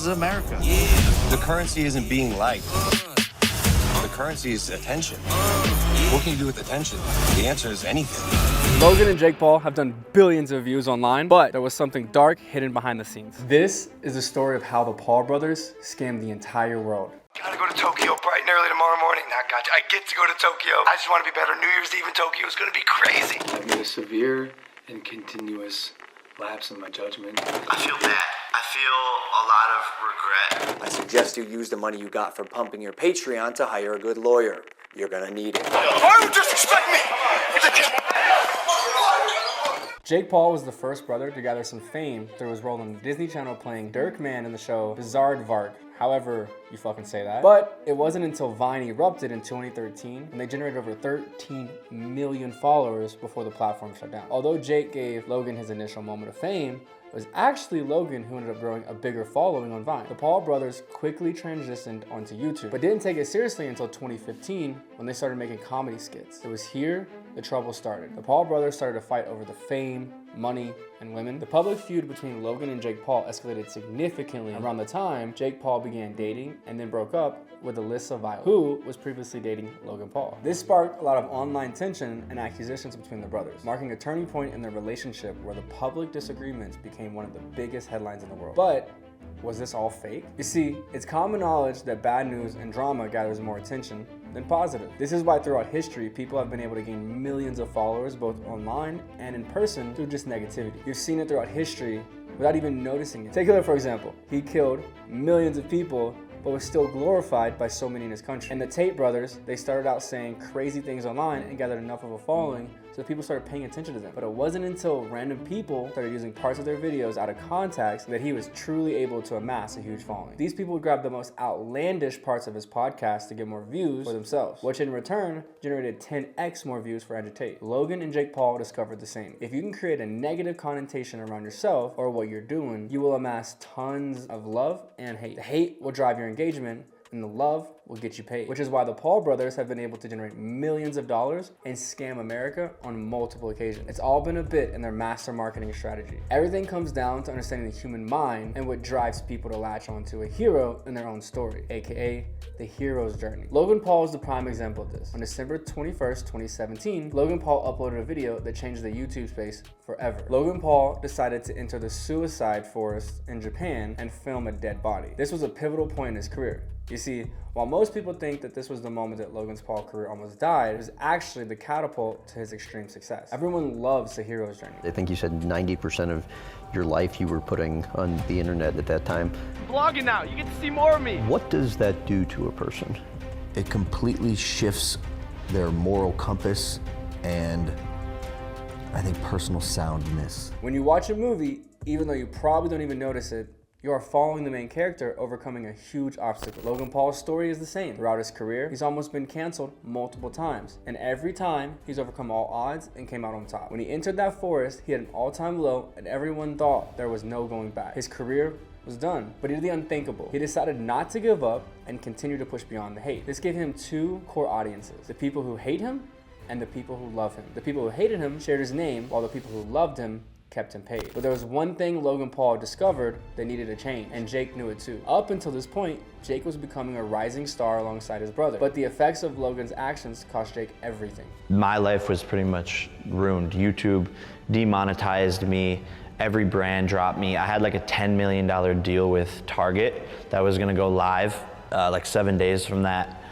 is America. The currency isn't being liked. The currency is attention. What can you do with attention? The answer is anything. Logan and Jake Paul have done billions of views online, but there was something dark hidden behind the scenes. This is the story of how the Paul brothers scammed the entire world. Gotta go to Tokyo bright and early tomorrow morning. Now, gotcha. I get to go to Tokyo. I just want to be better. New Year's Eve in Tokyo is gonna be crazy. I've made a severe and continuous lapse in my judgment. I feel bad. I feel a lot of regret. I suggest you use the money you got from pumping your Patreon to hire a good lawyer. You're gonna need it. Why would you disrespect me? Jake Paul was the first brother to gather some fame through his role on the Disney Channel playing Dirk Man in the show Bizarre Vark. However you fucking say that. But it wasn't until Vine erupted in 2013 and they generated over 13 million followers before the platform shut down. Although Jake gave Logan his initial moment of fame, it was actually Logan who ended up growing a bigger following on Vine. The Paul brothers quickly transitioned onto YouTube, but didn't take it seriously until 2015 when they started making comedy skits. It was here the trouble started. The Paul brothers started to fight over the fame, money, and women. The public feud between Logan and Jake Paul escalated significantly around the time Jake Paul began dating and then broke up with Alyssa Violet, who was previously dating Logan Paul. This sparked a lot of online tension and accusations between the brothers, marking a turning point in their relationship where the public disagreements became one of the biggest headlines in the world. But was this all fake? You see, it's common knowledge that bad news and drama gathers more attention than positive. This is why throughout history, people have been able to gain millions of followers both online and in person through just negativity. You've seen it throughout history without even noticing it. Take Hitler, for example. He killed millions of people but was still glorified by so many in his country. And the Tate brothers, they started out saying crazy things online and gathered enough of a following so people started paying attention to them. But it wasn't until random people started using parts of their videos out of context that he was truly able to amass a huge following. These people would grab the most outlandish parts of his podcast to get more views for themselves, which in return generated 10x more views for Andrew Tate. Logan and Jake Paul discovered the same. If you can create a negative connotation around yourself or what you're doing, you will amass tons of love and hate. The hate will drive your engagement, and the love will get you paid, which is why the Paul brothers have been able to generate millions of dollars and scam America on multiple occasions. It's all been a bit in their master marketing strategy. Everything comes down to understanding the human mind and what drives people to latch onto a hero in their own story, aka the hero's journey. Logan Paul is the prime example of this. On December 21st, 2017, Logan Paul uploaded a video that changed the YouTube space forever. Logan Paul decided to enter the suicide forest in Japan and film a dead body. This was a pivotal point in his career. You see, while most people think that this was the moment that Logan's Paul career almost died, it was actually the catapult to his extreme success. Everyone loves the hero's journey. I think you said 90% of your life you were putting on the internet at that time. I'm blogging now, you get to see more of me. What does that do to a person? It completely shifts their moral compass and I think personal soundness. When you watch a movie, even though you probably don't even notice it, you are following the main character overcoming a huge obstacle. Logan Paul's story is the same. Throughout his career, he's almost been canceled multiple times. And every time, he's overcome all odds and came out on top. When he entered that forest, he had an all-time low and everyone thought there was no going back. His career was done, but he did the unthinkable. He decided not to give up and continue to push beyond the hate. This gave him two core audiences, the people who hate him and the people who love him. The people who hated him shared his name, while the people who loved him kept him paid. But there was one thing Logan Paul discovered that needed to change, and Jake knew it too. Up until this point, Jake was becoming a rising star alongside his brother, but the effects of Logan's actions cost Jake everything. My life was pretty much ruined. YouTube demonetized me. Every brand dropped me. I had like a $10 million deal with Target that was gonna go live like 7 days from that.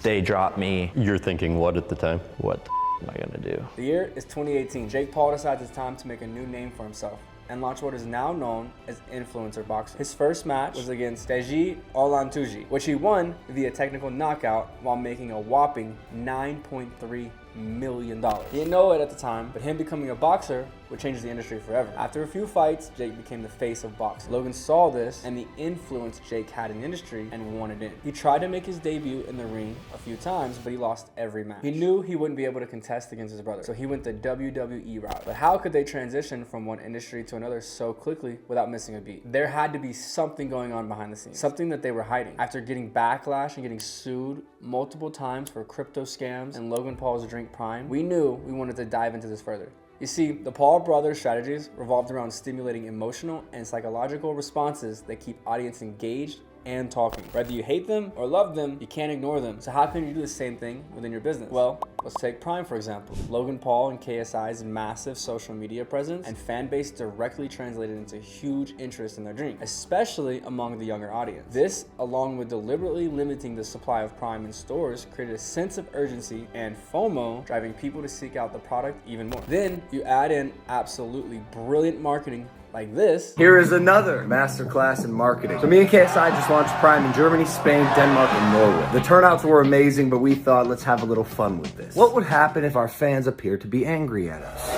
They dropped me. You're thinking what at the time? What the am I gonna do? The year is 2018. Jake Paul decides it's time to make a new name for himself and launch what is now known as influencer boxing. His first match was against Deji Olantuji, which he won via technical knockout while making a whopping $9.3 million. He didn't know it at the time, but him becoming a boxer would change the industry forever. After a few fights, Jake became the face of boxing. Logan saw this and the influence Jake had in the industry and wanted in. He tried to make his debut in the ring a few times, but he lost every match. He knew he wouldn't be able to contest against his brother, so he went the WWE route. But how could they transition from one industry to another so quickly without missing a beat? There had to be something going on behind the scenes, something that they were hiding. After getting backlash and getting sued multiple times for crypto scams and Logan Paul's drink prime, we knew we wanted to dive into this further. You see, the Paul brothers' strategies revolved around stimulating emotional and psychological responses that keep audience engaged and talking. Whether you hate them or love them, you can't ignore them. So how can you do the same thing within your business? Well, let's take Prime for example. Logan Paul and KSI's massive social media presence and fan base directly translated into huge interest in their drink, especially among the younger audience. This, along with deliberately limiting the supply of Prime in stores, created a sense of urgency and FOMO, driving people to seek out the product even more. Then you add in absolutely brilliant marketing like this. Here is another masterclass in marketing. So me and KSI just launched Prime in Germany, Spain, Denmark, and Norway. The turnouts were amazing, but we thought, let's have a little fun with this. What would happen if our fans appeared to be angry at us?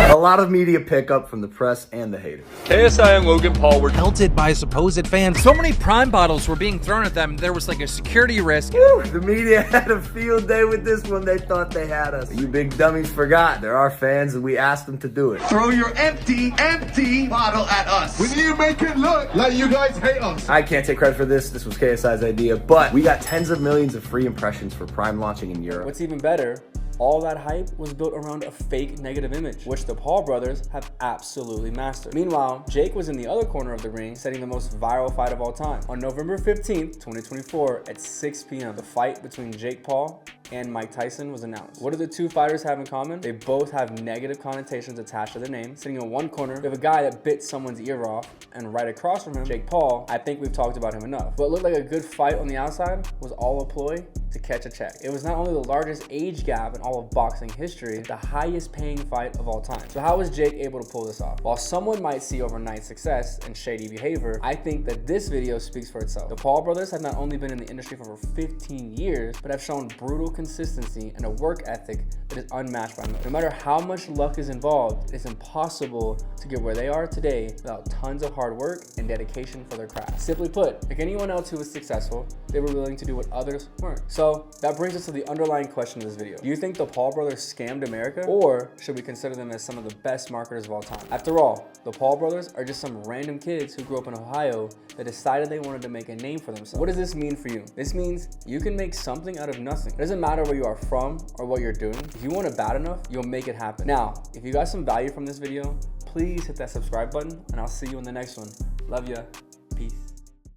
A lot of media pickup from the press and the haters. KSI and Logan Paul were pelted by supposed fans. So many Prime bottles were being thrown at them, there was like a security risk. Woo, the media had a field day with this one. They thought they had us. You big dummies forgot. They're our fans and we asked them to do it. Throw your empty bottle at us. We need to make it look like you guys hate us. I can't take credit for this. This was KSI's idea, but we got tens of millions of free impressions for Prime launching in Europe. What's even better, all that hype was built around a fake negative image, which the Paul brothers have absolutely mastered. Meanwhile, Jake was in the other corner of the ring, setting the most viral fight of all time. On November 15th, 2024, at 6 p.m., the fight between Jake Paul and Mike Tyson was announced. What do the two fighters have in common? They both have negative connotations attached to their name. Sitting in one corner, we have a guy that bit someone's ear off, and right across from him, Jake Paul. I think we've talked about him enough. What looked like a good fight on the outside was all a ploy to catch a check. It was not only the largest age gap in all of boxing history, the highest paying fight of all time. So how was Jake able to pull this off? While someone might see overnight success and shady behavior, I think that this video speaks for itself. The Paul brothers have not only been in the industry for over 15 years, but have shown brutal consistency and a work ethic that is unmatched by most. No matter how much luck is involved, it's impossible to get where they are today without tons of hard work and dedication for their craft. Simply put, like anyone else who was successful, they were willing to do what others weren't. So that brings us to the underlying question of this video. Do you think the Paul brothers scammed America, or should we consider them as some of the best marketers of all time? After all, the Paul brothers are just some random kids who grew up in Ohio that decided they wanted to make a name for themselves. What does this mean for you? This means you can make something out of nothing. It doesn't matter where you are from or what you're doing. If you want it bad enough, you'll make it happen. Now, if you got some value from this video, please hit that subscribe button and I'll see you in the next one. Love ya.